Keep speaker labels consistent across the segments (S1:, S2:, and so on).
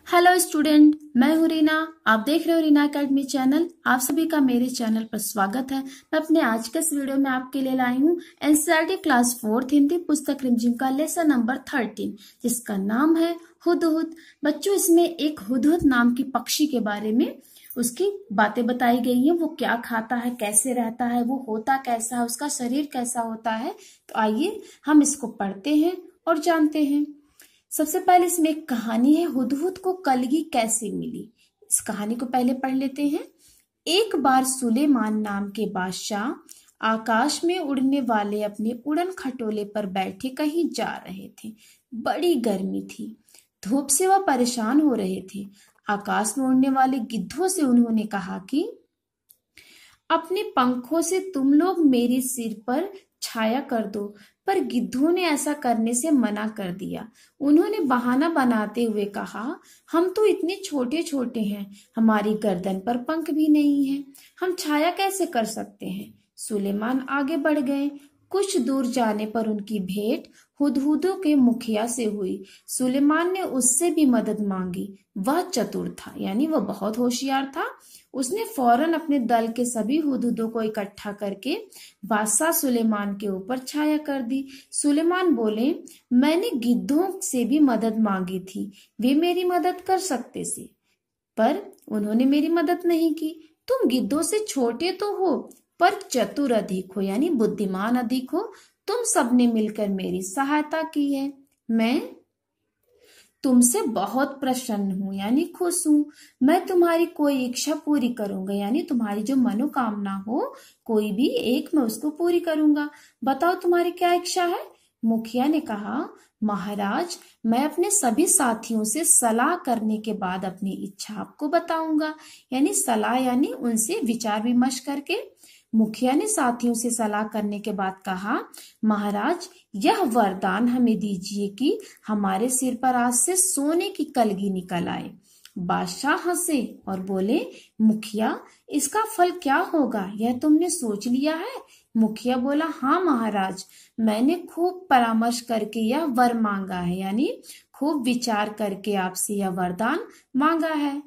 S1: Hello student, मैं हूँ रीना। आप देख रहे हो रीना अकेडमी चैनल। आप सभी का मेरे चैनल पर स्वागत है। मैं अपने आज के इस वीडियो में आपके लिए लाई हूँ एनसीईआरटी क्लास 4 हिंदी पुस्तक रिमझिम का लेसन नंबर 13, जिसका नाम है हुदहुद। बच्चों, इसमें एक हुदहुद नाम की पक्षी के बारे में उसकी बातें बताई गई हैं। वो क्या खाता है, कैसे रहता है, वो होता कैसा है, उसका शरीर कैसा होता है। तो आइए हम इसको पढ़ते हैं और जानते हैं। सबसे पहले इसमें एक कहानी है, हुदहुद को कलगी कैसे मिली। इस कहानी को पहले पढ़ लेते हैं। एक बार सुलेमान नाम के बादशाह आकाश में उड़ने वाले अपने उड़न खटोले पर बैठे कहीं जा रहे थे। बड़ी गर्मी थी, धूप से वह परेशान हो रहे थे। आकाश में उड़ने वाले गिद्धों से उन्होंने कहा कि अपने पंखों से तुम लोग मेरे सिर पर छाया कर दो, पर गिद्धों ने ऐसा करने से मना कर दिया। उन्होंने बहाना बनाते हुए कहा, हम तो इतने छोटे छोटे हैं, हमारी गर्दन पर पंख भी नहीं है, हम छाया कैसे कर सकते हैं। सुलेमान आगे बढ़ गए। कुछ दूर जाने पर उनकी भेंट हुदहुदों के मुखिया से हुई। सुलेमान ने उससे भी मदद मांगी। वह चतुर था, यानी वह बहुत होशियार था। उसने फौरन अपने दल के सभी हुदहुदों को इकट्ठा करके बादशाह सुलेमान के ऊपर छाया कर दी। सुलेमान बोले, मैंने गिद्धों से भी मदद मांगी थी, वे मेरी मदद कर सकते थे, पर उन्होंने मेरी मदद नहीं की। तुम गिद्धों से छोटे तो हो, पर चतुर अधिक हो, यानी बुद्धिमान अधिक हो। तुम सबने मिलकर मेरी सहायता की है। मैं तुमसे बहुत प्रसन्न हूँ, यानी खुश हूँ। मैं तुम्हारी कोई इच्छा पूरी करूंगा, यानी तुम्हारी जो मनोकामना हो कोई भी एक, मैं उसको पूरी करूंगा। बताओ तुम्हारी क्या इच्छा है। मुखिया ने कहा, महाराज, मैं अपने सभी साथियों से सलाह करने के बाद अपनी इच्छा आपको बताऊंगा। यानी सलाह, यानी उनसे विचार विमर्श करके। मुखिया ने साथियों से सलाह करने के बाद कहा, महाराज, यह वरदान हमें दीजिए कि हमारे सिर पर आज से सोने की कलगी निकल आए। बादशाह हंसे और बोले, मुखिया, इसका फल क्या होगा, यह तुमने सोच लिया है। मुखिया बोला, हाँ महाराज, मैंने खूब परामर्श करके यह वर मांगा है, यानी खूब विचार करके आपसे यह वरदान मांगा है।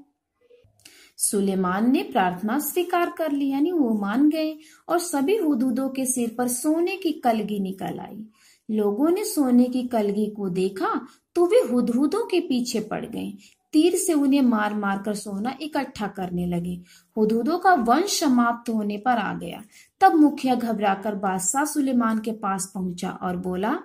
S1: सुलेमान ने प्रार्थना स्वीकार कर ली, यानी वो मान गए, और सभी हुदहुदों के सिर पर सोने की कलगी निकल आई। लोगों ने सोने की कलगी को देखा तो वे हुदहुदों के पीछे पड़ गए। तीर से उन्हें मार मार कर सोना इकट्ठा करने लगे। हुदहुदों का वंश समाप्त होने पर आ गया। तब मुखिया घबराकर बादशाह सुलेमान के पास पहुंचा और बोला,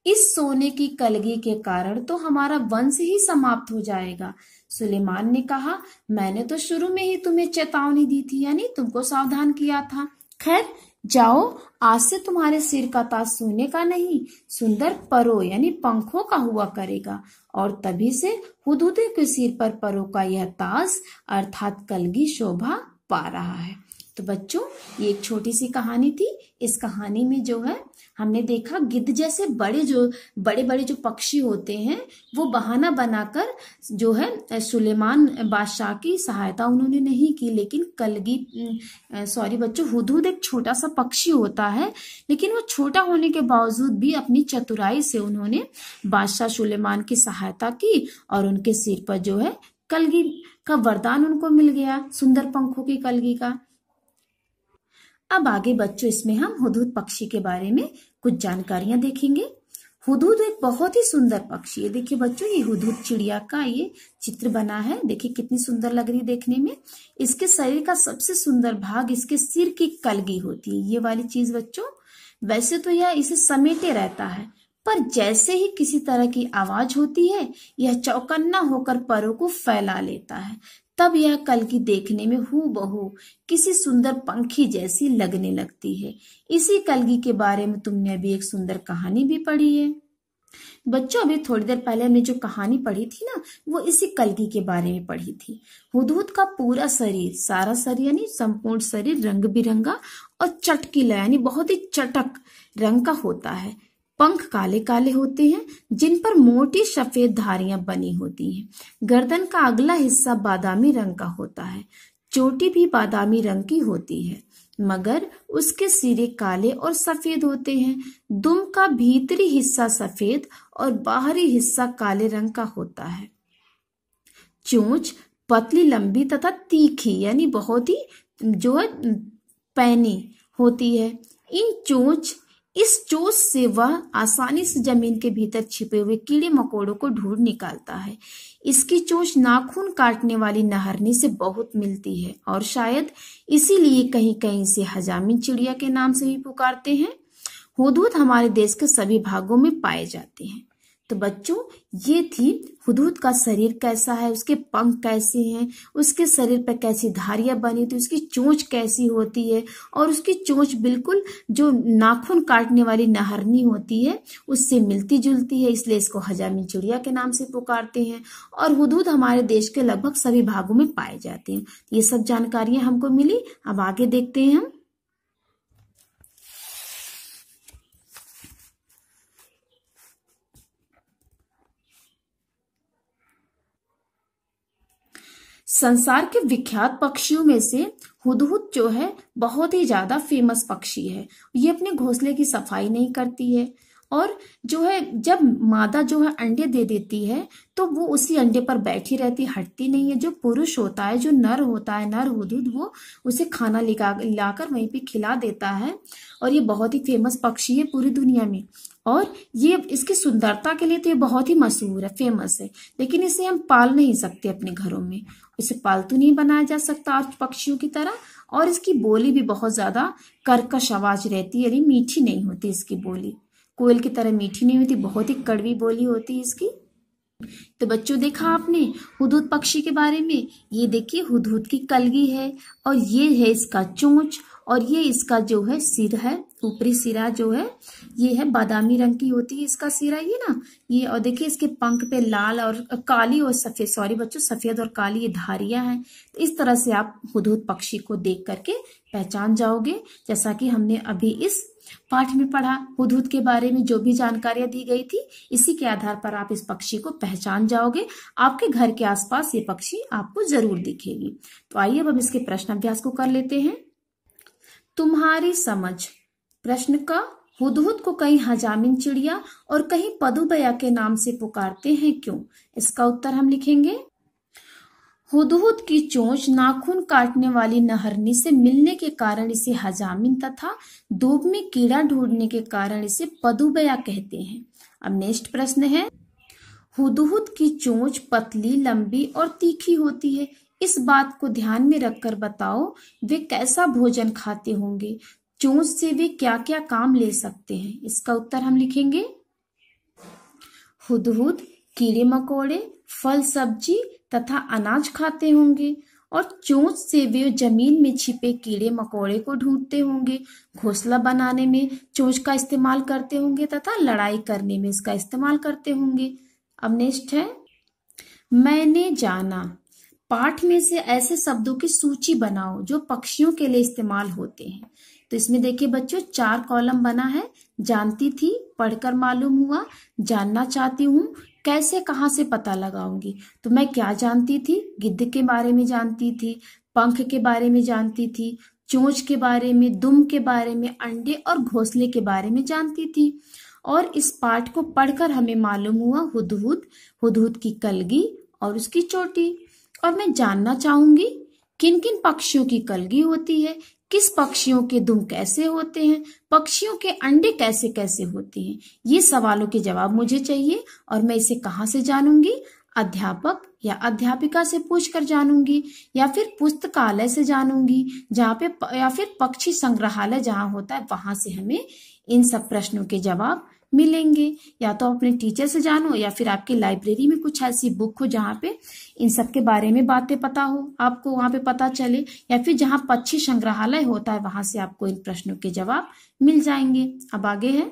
S1: इस सोने की कलगी के कारण तो हमारा वंश ही समाप्त हो जाएगा। सुलेमान ने कहा, मैंने तो शुरू में ही तुम्हें चेतावनी दी थी, यानी तुमको सावधान किया था। खैर, जाओ, आज से तुम्हारे सिर का ताज सोने का नहीं, सुंदर परों यानी पंखों का हुआ करेगा। और तभी से हुदहुदों के सिर पर परों का यह ताज अर्थात कलगी शोभा पा रहा है। तो बच्चों, ये एक छोटी सी कहानी थी। इस कहानी में जो है हमने देखा, गिद्ध जैसे बड़े बड़े जो पक्षी होते हैं वो बहाना बनाकर जो है सुलेमान बादशाह की सहायता उन्होंने नहीं की, लेकिन हुदहुद एक छोटा सा पक्षी होता है, लेकिन वो छोटा होने के बावजूद भी अपनी चतुराई से उन्होंने बादशाह सुलेमान की सहायता की और उनके सिर पर जो है कलगी का वरदान उनको मिल गया, सुंदर पंखों की कलगी का। अब आगे बच्चों इसमें हम हुदहुद पक्षी के बारे में कुछ जानकारियां देखेंगे। हुदहुद एक बहुत ही सुंदर पक्षी है। देखिए बच्चों, ये हुदहुद चिड़िया का ये चित्र बना है। देखिए कितनी सुंदर लग रही देखने में। इसके शरीर का सबसे सुंदर भाग इसके सिर की कलगी होती है, ये वाली चीज बच्चों। वैसे तो यह इसे समेटे रहता है, पर जैसे ही किसी तरह की आवाज होती है यह चौकन्ना होकर परों को फैला लेता है। तब यह कलगी देखने में हूबहू किसी सुंदर पंखी जैसी लगने लगती है। इसी कलगी के बारे में तुमने अभी एक सुंदर कहानी भी पढ़ी है। बच्चों, अभी थोड़ी देर पहले हमने जो कहानी पढ़ी थी ना, वो इसी कलगी के बारे में पढ़ी थी। हुदहुद का पूरा शरीर, सारा शरीर यानी संपूर्ण शरीर रंग बिरंगा और चटकीला यानी बहुत ही चटक रंग का होता है। पंख काले काले होते हैं, जिन पर मोटी सफेद धारियां बनी होती हैं। गर्दन का अगला हिस्सा बादामी रंग का होता है। चोटी भी बादामी रंग की होती है, मगर उसके सिरे काले और सफेद होते हैं। दुम का भीतरी हिस्सा सफेद और बाहरी हिस्सा काले रंग का होता है। चोंच पतली, लंबी तथा तीखी यानी बहुत ही जो है पैनी होती है। इस चोंच से वह आसानी से जमीन के भीतर छिपे हुए कीड़े मकोड़ों को ढूंढ निकालता है। इसकी चोंच नाखून काटने वाली नहरनी से बहुत मिलती है और शायद इसीलिए कहीं कहीं इसे हजामिन चिड़िया के नाम से भी पुकारते हैं। हुदहुद हमारे देश के सभी भागों में पाए जाते हैं। तो बच्चों, ये थी हुदहुद का शरीर कैसा है, उसके पंख कैसे हैं, उसके शरीर पर कैसी धारियां बनी थी, उसकी चोंच कैसी होती है और उसकी चोंच बिल्कुल जो नाखून काटने वाली नहरनी होती है उससे मिलती जुलती है, इसलिए इसको हजामिन चिड़िया के नाम से पुकारते हैं। और हुदहुद हमारे देश के लगभग सभी भागों में पाए जाते हैं। ये सब जानकारियां हमको मिली। अब आगे देखते हैं हम। संसार के विख्यात पक्षियों में से हुदहुद जो है बहुत ही ज्यादा फेमस पक्षी है। ये अपने घोंसले की सफाई नहीं करती है और जो है जब मादा जो है अंडे दे देती है तो वो उसी अंडे पर बैठी रहती, हटती नहीं है। जो पुरुष होता है, जो नर होता है, नर हुदहुद, वो उसे खाना लाकर वहीं पे खिला देता है। और ये बहुत ही फेमस पक्षी है पूरी दुनिया में। और ये इसकी सुंदरता के लिए तो ये बहुत ही मशहूर है, फेमस है। लेकिन इसे हम पाल नहीं सकते अपने घरों में, इसे पालतू नहीं बनाया जा सकता और पक्षियों की तरह। और इसकी बोली भी बहुत ज्यादा कर्कश आवाज रहती है, यानी मीठी नहीं होती इसकी बोली, कोयल की तरह मीठी नहीं होती, बहुत ही कड़वी बोली होती है इसकी। तो बच्चों, देखा आपने हुदहुद पक्षी के बारे में। ये देखिए हुदहुद की कलगी है और ये है इसका चोंच और ये इसका जो है सिर है, ऊपरी सिरा जो है ये है बादामी रंग की होती है इसका सिरा, ये ना ये। और देखिए इसके पंख पे लाल और काली और सफेद, सॉरी बच्चों, सफेद और काली ये धारियां हैं। तो इस तरह से आप हुदहुद पक्षी को देख करके पहचान जाओगे। जैसा कि हमने अभी इस पाठ में पढ़ा, हुदहुद के बारे में जो भी जानकारियां दी गई थी, इसी के आधार पर आप इस पक्षी को पहचान जाओगे। आपके घर के आसपास ये पक्षी आपको जरूर दिखेगी। तो आइए अब हम इसके प्रश्न अभ्यास को कर लेते हैं। तुम्हारी समझ प्रश्न का, हुदहुद को कहीं हजामिन चिड़िया और कहीं पदुबया के नाम से पुकारते हैं, क्यों? इसका उत्तर हम लिखेंगे। हुदहुद की चोंच नाखून काटने वाली नहरनी से मिलने के कारण इसे हजामिन तथा दूब में कीड़ा ढूंढने के कारण इसे पदुबया कहते हैं। अब नेक्स्ट प्रश्न है, हुदहुद की चोंच पतली, लंबी और तीखी होती है। इस बात को ध्यान में रखकर बताओ वे कैसा भोजन खाते होंगे। चोंच से वे क्या क्या काम ले सकते हैं। इसका उत्तर हम लिखेंगे। हुदहुद कीड़े मकोड़े, फल सब्जी तथा अनाज खाते होंगे और चोंच से वे जमीन में छिपे कीड़े मकोड़े को ढूंढते होंगे, घोंसला बनाने में चोंच का इस्तेमाल करते होंगे तथा लड़ाई करने में इसका इस्तेमाल करते होंगे। अब नेक्स्ट है, मैंने जाना। पाठ में से ऐसे शब्दों की सूची बनाओ जो पक्षियों के लिए इस्तेमाल होते हैं। तो इसमें देखिए बच्चों 4 कॉलम बना है। जानती थी, पढ़कर मालूम हुआ, जानना चाहती हूँ, कैसे कहाँ से पता लगाऊंगी। तो मैं क्या जानती थी? गिद्ध के बारे में जानती थी, पंख के बारे में जानती थी, चोंच के बारे में, दुम के बारे में, अंडे और घोंसले के बारे में जानती थी। और इस पाठ को पढ़कर हमें मालूम हुआ हुदहुद, हुदहुद की कलगी और उसकी चोटी। और मैं जानना चाहूंगी किन किन पक्षियों की कलगी होती है, किस पक्षियों के दुम कैसे होते हैं, पक्षियों के अंडे कैसे कैसे होते हैं। ये सवालों के जवाब मुझे चाहिए और मैं इसे कहाँ से जानूंगी? अध्यापक या अध्यापिका से पूछकर जानूंगी या फिर पुस्तकालय से जानूंगी, जहाँ पे या फिर पक्षी संग्रहालय जहाँ होता है वहां से हमें इन सब प्रश्नों के जवाब मिलेंगे। या तो अपने टीचर से जानो या फिर आपकी लाइब्रेरी में कुछ ऐसी बुक हो जहाँ पे इन सब के बारे में बातें पता हो, आपको वहां पे पता चले, या फिर जहाँ पक्षी संग्रहालय होता है वहां से आपको इन प्रश्नों के जवाब मिल जाएंगे। अब आगे है,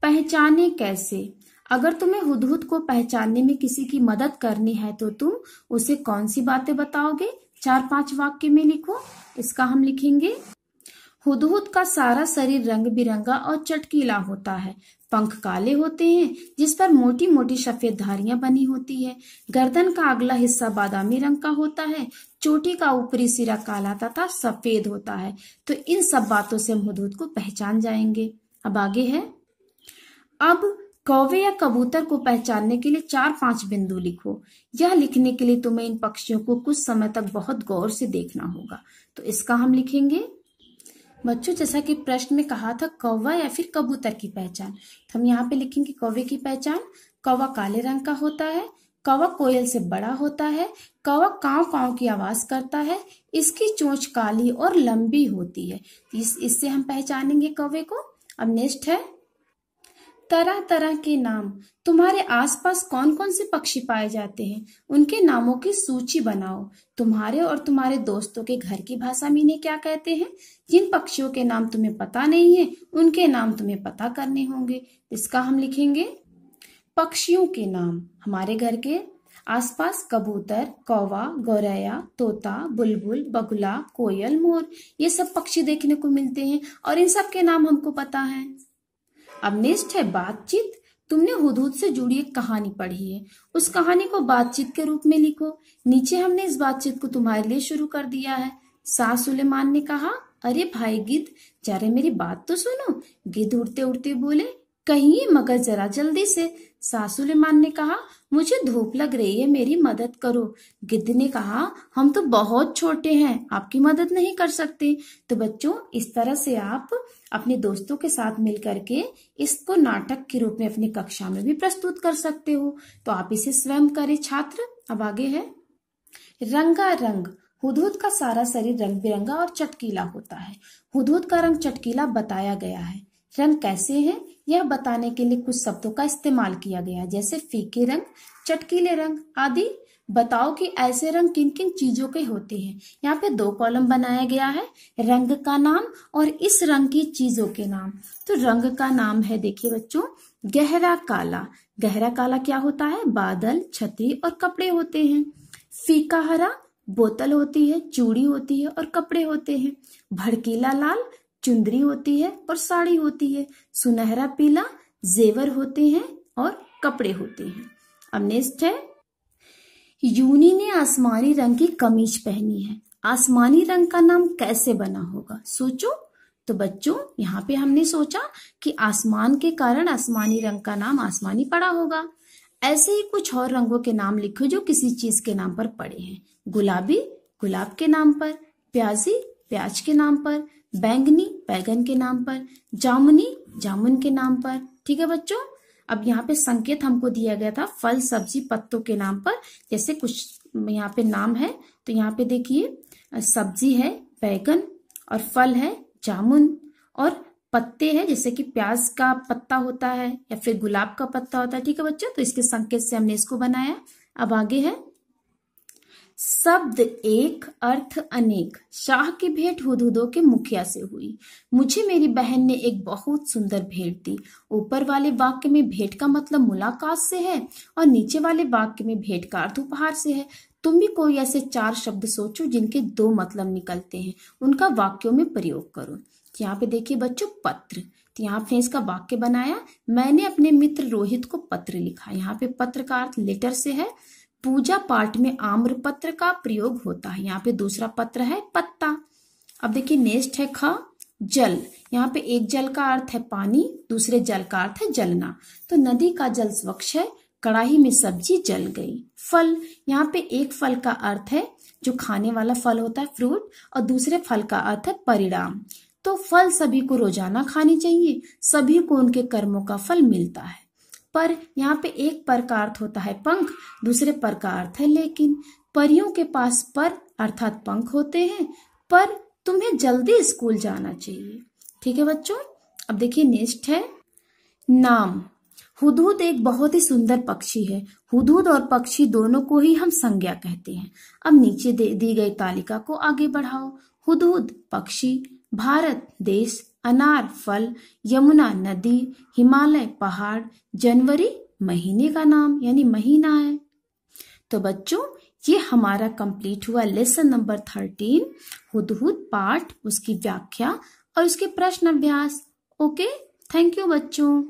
S1: पहचाने कैसे। अगर तुम्हें हुदहुद को पहचानने में किसी की मदद करनी है तो तुम उसे कौन सी बातें बताओगे? 4-5 वाक्य में लिखो। इसका हम लिखेंगे, हुदहुद का सारा शरीर रंग बिरंगा और चटकीला होता है। पंख काले होते हैं जिस पर मोटी मोटी सफेद धारियां बनी होती है। गर्दन का अगला हिस्सा बादामी रंग का होता है। चोटी का ऊपरी सिरा काला तथा सफेद होता है। तो इन सब बातों से हम हुदहुद को पहचान जाएंगे। अब आगे है, अब कौवे या कबूतर को पहचानने के लिए 4-5 बिंदु लिखो। यह लिखने के लिए तुम्हें इन पक्षियों को कुछ समय तक बहुत गौर से देखना होगा। तो इसका हम लिखेंगे बच्चों, जैसा कि प्रश्न में कहा था कौवा या फिर कबूतर की पहचान, तो हम यहाँ पे लिखेंगे कौवे की पहचान। कौवा काले रंग का होता है, कौवा कोयल से बड़ा होता है, कौवा काव काव की आवाज करता है, इसकी चोंच काली और लंबी होती है। इससे हम पहचानेंगे कौवे को। अब नेक्स्ट है तरह तरह के नाम। तुम्हारे आसपास कौन कौन से पक्षी पाए जाते हैं, उनके नामों की सूची बनाओ। तुम्हारे और तुम्हारे दोस्तों के घर की भाषा में इन्हें क्या कहते हैं। जिन पक्षियों के नाम तुम्हें पता नहीं है उनके नाम तुम्हें पता करने होंगे। इसका हम लिखेंगे पक्षियों के नाम। हमारे घर के आसपास कबूतर, कौवा, गौरैया, तोता, बुलबुल, बगुला, कोयल, मोर, ये सब पक्षी देखने को मिलते हैं और इन सब के नाम हमको पता है। अब नेक्स्ट है बातचीत। तुमने हुदहुद से जुड़ी एक कहानी पढ़ी है, उस कहानी को बातचीत के रूप में लिखो। नीचे हमने इस बातचीत को तुम्हारे लिए शुरू कर दिया है। शाह सुलेमान ने कहा, अरे भाई गिद्ध, जरा मेरी बात तो सुनो। गिद्ध उड़ते उड़ते बोले, कहिए मगर जरा जल्दी से। शाह सुलेमान ने कहा, मुझे धूप लग रही है, मेरी मदद करो। गिद्ध ने कहा, हम तो बहुत छोटे हैं, आपकी मदद नहीं कर सकते। तो बच्चों, इस तरह से आप अपने दोस्तों के साथ मिलकर के इसको नाटक के रूप में अपनी कक्षा में भी प्रस्तुत कर सकते हो। तो आप इसे स्वयं करें छात्र। अब आगे है रंगारंग। हुदहुद का सारा शरीर रंग बिरंगा और चटकीला होता है। हुदहुद का रंग चटकीला बताया गया है। रंग कैसे हैं यह बताने के लिए कुछ शब्दों का इस्तेमाल किया गया, जैसे फीके रंग, चटकीले रंग आदि। बताओ कि ऐसे रंग किन किन चीजों के होते हैं। यहाँ पे 2 कॉलम बनाया गया है, रंग का नाम और इस रंग की चीजों के नाम। तो रंग का नाम है, देखिए बच्चों, गहरा काला। गहरा काला क्या होता है, बादल, छतरी और कपड़े होते हैं। फीका हरा, बोतल होती है, चूड़ी होती है और कपड़े होते हैं। भड़कीला लाल, चुंदरी होती है और साड़ी होती है। सुनहरा पीला, जेवर होते हैं और कपड़े होते हैं। अब नेक्स्ट है यूनी ने आसमानी रंग की कमीज पहनी है। आसमानी रंग का नाम कैसे बना होगा, सोचो। तो बच्चों, यहाँ पे हमने सोचा कि आसमान के कारण आसमानी रंग का नाम आसमानी पड़ा होगा। ऐसे ही कुछ और रंगों के नाम लिखो जो किसी चीज के नाम पर पड़े हैं। गुलाबी, गुलाब के नाम पर। प्याजी, प्याज के नाम पर। बैंगनी, बैगन के नाम पर। जामुनी, जामुन के नाम पर। ठीक है बच्चों। अब यहाँ पे संकेत हमको दिया गया था फल, सब्जी, पत्तों के नाम पर। जैसे कुछ यहाँ पे नाम है, तो यहाँ पे देखिए सब्जी है बैगन और फल है जामुन और पत्ते हैं जैसे कि प्याज का पत्ता होता है या फिर गुलाब का पत्ता होता है। ठीक है बच्चों, तो इसके संकेत से हमने इसको बनाया। अब आगे है शब्द एक अर्थ अनेक। शाह की भेंट हुदहुदों के मुखिया से हुई। मुझे मेरी बहन ने एक बहुत सुंदर भेंट दी। ऊपर वाले वाक्य में भेंट का मतलब मुलाकात से है और नीचे वाले वाक्य में भेंट का अर्थ उपहार से है। तुम भी कोई ऐसे 4 शब्द सोचो जिनके 2 मतलब निकलते हैं, उनका वाक्यों में प्रयोग करो। यहाँ पे देखिए बच्चों पत्र, तो यहाँ पे इसका वाक्य बनाया, मैंने अपने मित्र रोहित को पत्र लिखा। यहाँ पे पत्र का अर्थ लेटर से है। पूजा पाठ में आम्र पत्र का प्रयोग होता है। यहाँ पे दूसरा पत्र है पत्ता। अब देखिए नेक्स्ट है ख जल। यहाँ पे एक जल का अर्थ है पानी, दूसरे जल का अर्थ है जलना। तो नदी का जल स्वच्छ है, कढ़ाई में सब्जी जल गई। फल, यहाँ पे एक फल का अर्थ है जो खाने वाला फल होता है फ्रूट, और दूसरे फल का अर्थ है परिणाम। तो फल सभी को रोजाना खानी चाहिए, सभी को उनके कर्मों का फल मिलता है। पर, यहाँ पे एक पर का अर्थ होता है पंख, दूसरे पर का अर्थ है लेकिन। परियों के पास पर अर्थात पंख होते हैं, पर तुम्हें जल्दी स्कूल जाना चाहिए। ठीक है बच्चों। अब देखिए नेक्स्ट है नाम। हुदहुद एक बहुत ही सुंदर पक्षी है। हुदहुद और पक्षी दोनों को ही हम संज्ञा कहते हैं। अब नीचे दी गई तालिका को आगे बढ़ाओ। हुदहुद पक्षी, भारत देश, अनार फल, यमुना नदी, हिमालय पहाड़, जनवरी महीने का नाम यानी महीना है। तो बच्चों, ये हमारा कंप्लीट हुआ लेसन नंबर 13 हुदहुद पाठ, उसकी व्याख्या और उसके प्रश्न अभ्यास। ओके, थैंक यू बच्चों।